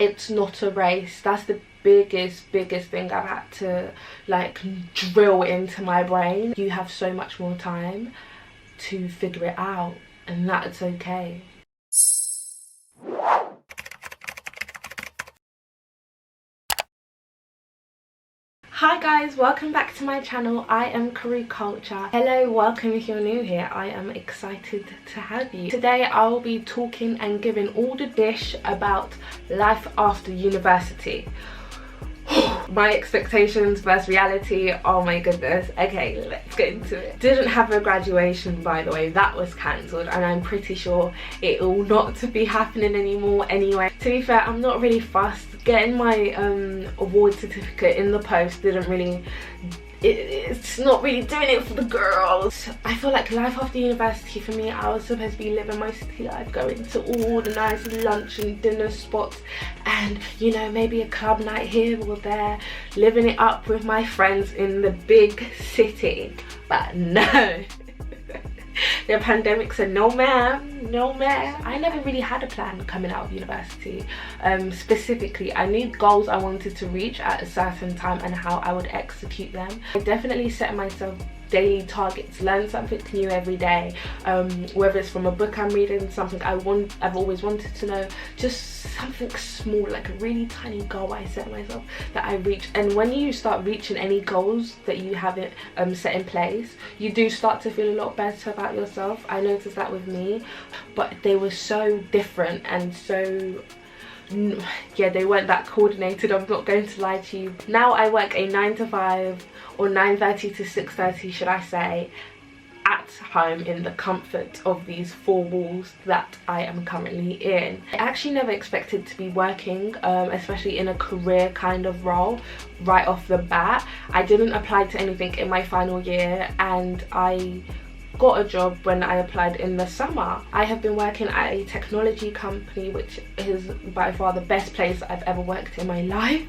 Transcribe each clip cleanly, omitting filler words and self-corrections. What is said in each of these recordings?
it's not a race. That's the biggest thing I've had to like drill into my brain. You have so much more time to figure it out, and that's okay. Hi guys, welcome back to my channel. I am Carew Culture. Hello, welcome if you're new here. I am excited to have you. Today I'll be talking and giving all the dish about life after university. My expectations versus reality, oh my goodness. Okay, let's get into it. Didn't have a graduation, by the way, that was cancelled, and I'm pretty sure it will not to be happening anymore anyway. To be fair, I'm not really fussed. Getting my award certificate in the post didn't really, it's not really doing it for the girls. I feel like life after university for me, I was supposed to be living my city life, going to all the nice lunch and dinner spots, and you know, maybe a club night here or there, living it up with my friends in the big city. But no. The pandemic said no ma'am, no ma'am. I never really had a plan coming out of university. Specifically, I knew goals I wanted to reach at a certain time and how I would execute them. I definitely set myself daily targets, learn something new every day, whether it's from a book I'm reading, something I've always wanted to know, just something small, like a really tiny goal I set myself that I reach. And when you start reaching any goals that you haven't set in place, you do start to feel a lot better about yourself. I noticed that with me, but they were so different and so, yeah, they weren't that coordinated, I'm not going to lie to you. Now I work a 9 to 5 or 9:30 to 6:30, should I say, at home in the comfort of these 4 walls that I am currently in. I actually never expected to be working, especially in a career kind of role right off the bat. I didn't apply to anything in my final year, and I got a job when I applied in the summer. I have been working at a technology company, which is by far the best place I've ever worked in my life.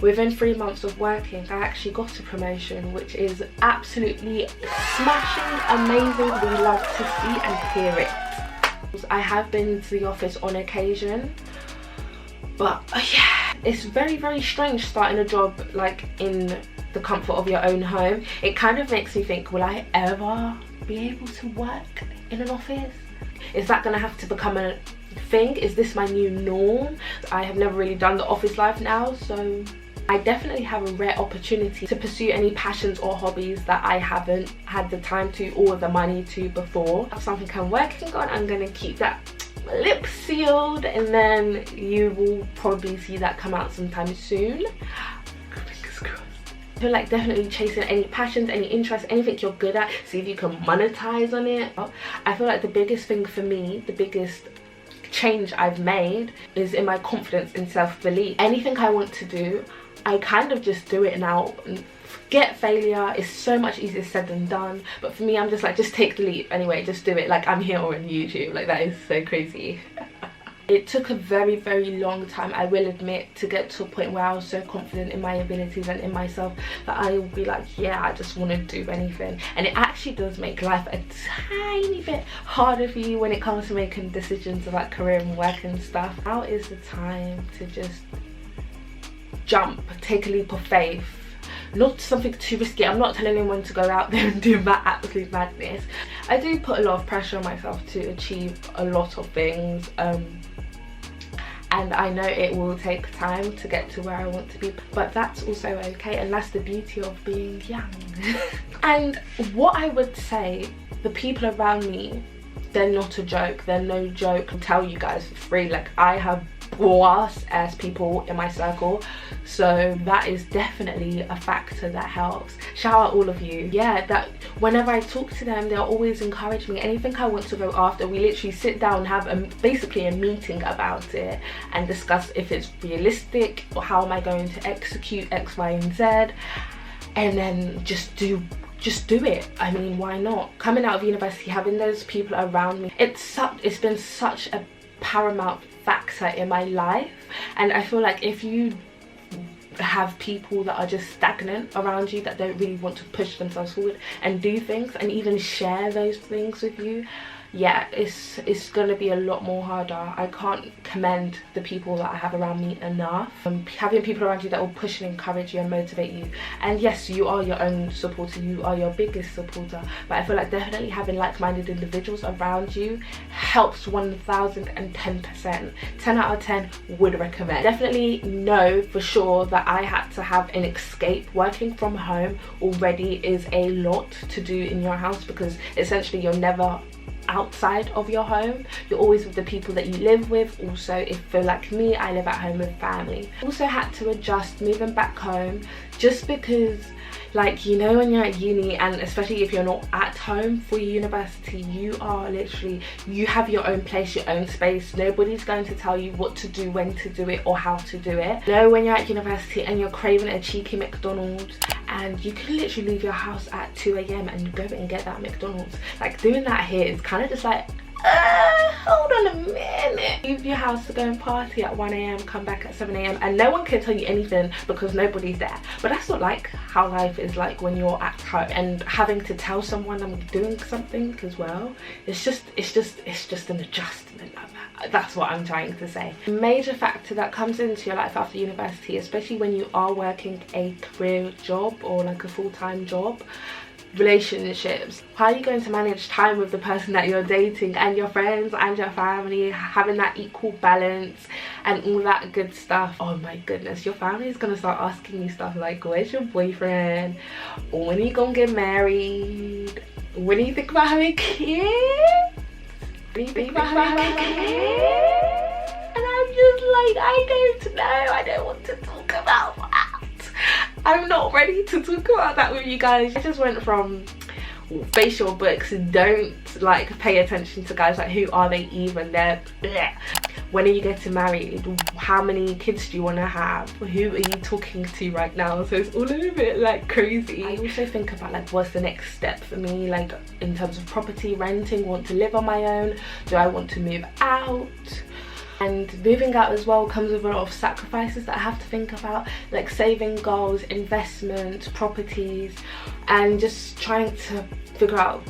Within 3 months of working, I actually got a promotion, which is absolutely smashing, amazing. We love to see and hear it. I have been to the office on occasion, but yeah, it's very strange starting a job like in the comfort of your own home. It kind of makes me think, will I ever be able to work in an office? Is that gonna have to become a thing? Is this my new norm? I have never really done the office life now, so I definitely have a rare opportunity to pursue any passions or hobbies that I haven't had the time to or the money to before. That's something I'm working on. I'm gonna keep that lip sealed, and then you will probably see that come out sometime soon. I feel like definitely chasing any passions, any interests, anything you're good at, see if you can monetize on it. I feel like the biggest thing for me, the biggest change I've made is in my confidence and self-belief. Anything I want to do, I kind of just do it now. Forget failure. It's so much easier said than done, but for me, I'm just like, just take the leap anyway, just do it. Like, I'm here on YouTube. Like, that is so crazy. It took a very long time, I will admit, to get to a point where I was so confident in my abilities and in myself that I will be like, yeah, I just want to do anything. And it actually does make life a tiny bit harder for you when it comes to making decisions about career and work and stuff. Now is the time to just jump, take a leap of faith. Not something too risky. I'm not telling anyone to go out there and do that absolute madness. I do put a lot of pressure on myself to achieve a lot of things, and I know it will take time to get to where I want to be, but that's also okay, and that's the beauty of being young. And what I would say, the people around me, they're not a joke, they're no joke. I'll tell you guys for free, like, I have boss ass people in my circle, so that is definitely a factor that helps. Shout out all of you. Yeah, that whenever I talk to them, they'll always encourage me. Anything I want to go after, we literally sit down, have basically a meeting about it and discuss if it's realistic or how am I going to execute X, Y, and Z, and then just do it. I mean, why not? Coming out of university, having those people around me, it's been such a paramount factor in my life, and I feel like if you have people that are just stagnant around you, that don't really want to push themselves forward and do things and even share those things with you, yeah, it's gonna be a lot more harder. I can't commend the people that I have around me enough. Having people around you that will push and encourage you and motivate you. And yes, you are your own supporter, you are your biggest supporter, but I feel like definitely having like-minded individuals around you helps 1010%. 10 out of 10 would recommend. Definitely know for sure that I had to have an escape. Working from home already is a lot to do in your house, because essentially you're never outside of your home, you're always with the people that you live with. Also, if for like me, I live at home with family. Also had to adjust moving back home, just because, like, you know, when you're at uni, and especially if you're not at home for university, you are literally, you have your own place, your own space. Nobody's going to tell you what to do, when to do it, or how to do it. You know, when you're at university and you're craving a cheeky McDonald's, and you can literally leave your house at 2 AM and go and get that McDonald's. Like, doing that here is kind of just like, hold on a minute. Leave your house to go and party at 1 AM, come back at 7 AM, and no one can tell you anything because nobody's there. But that's not like how life is like when you're at home, and having to tell someone I'm doing something as well. It's just an adjustment. That's what I'm trying to say. A major factor that comes into your life after university, especially when you are working a career job or like a full-time job, relationships. How are you going to manage time with the person that you're dating, and your friends and your family, having that equal balance and all that good stuff? Oh my goodness, your family is gonna start asking you stuff like, where's your boyfriend? When are you gonna get married? When do you think about having kids? When do you think about having kids? And I'm just like, I don't know, I don't want to talk about that. I'm not ready to talk about that with you guys. I just went from facial books, don't like pay attention to guys, like who are they even, they're bleh. When are you getting married? How many kids do you want to have? Who are you talking to right now? So it's all a little bit like crazy. I also think about like, what's the next step for me, like in terms of property, renting, want to live on my own, do I want to move out? And moving out as well comes with a lot of sacrifices that I have to think about, like saving goals, investment, properties, and just trying to figure out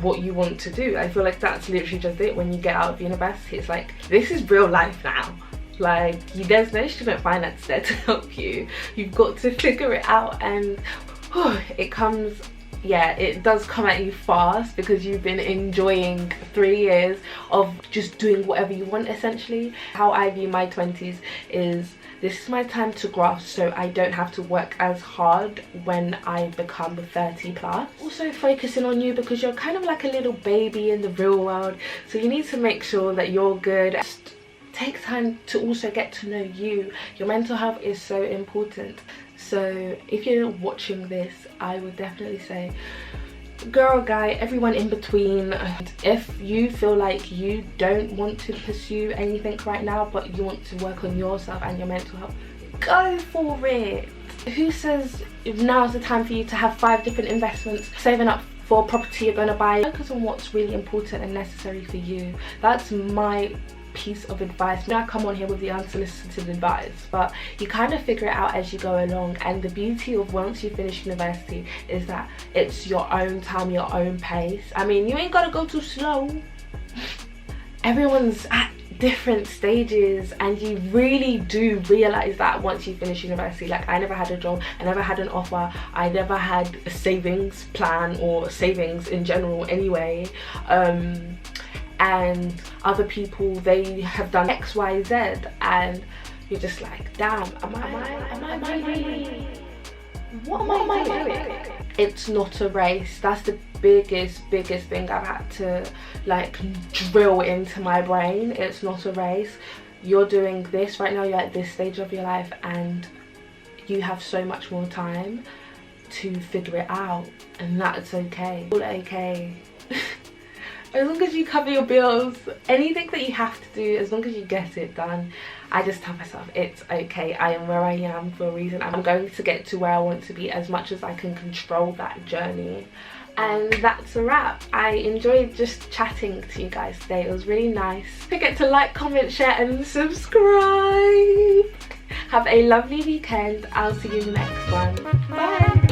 what you want to do. I feel like that's literally just it. When you get out of university, it's like, this is real life now. Like, there's no student finance there to help you. You've got to figure it out, and it comes, yeah, it does come at you fast, because you've been enjoying 3 years of just doing whatever you want essentially. How I view my 20s is, this is my time to grasp so I don't have to work as hard when I become 30 plus. Also focusing on you, because you're kind of like a little baby in the real world, so you need to make sure that you're good. Just take time to also get to know you. Your mental health is so important. So if you're watching this, I would definitely say, girl, guy, everyone in between, if you feel like you don't want to pursue anything right now, but you want to work on yourself and your mental health, go for it. Who says now's the time for you to have 5 different investments, saving up for a property you're going to buy? Focus on what's really important and necessary for you. That's my piece of advice. Now I come on here with the unsolicited advice, but you kind of figure it out as you go along. And the beauty of once you finish university is that it's your own time, your own pace. I mean, you ain't gotta go too slow. Everyone's at different stages, and you really do realize that once you finish university. Like, I never had a job, I never had an offer, I never had a savings plan or savings in general anyway. And other people, they have done X, Y, Z, and you're just like, damn, am I really, what am I doing? It's not a race. That's the biggest thing I've had to like drill into my brain. It's not a race. You're doing this right now, you're at this stage of your life, and you have so much more time to figure it out, and that's okay. All okay. As long as you cover your bills, anything that you have to do, as long as you get it done, I just tell myself it's okay. I am where I am for a reason. I'm going to get to where I want to be as much as I can control that journey. And that's a wrap. I enjoyed just chatting to you guys today. It was really nice. Don't forget to like, comment, share and subscribe. Have a lovely weekend. I'll see you in the next one. Bye.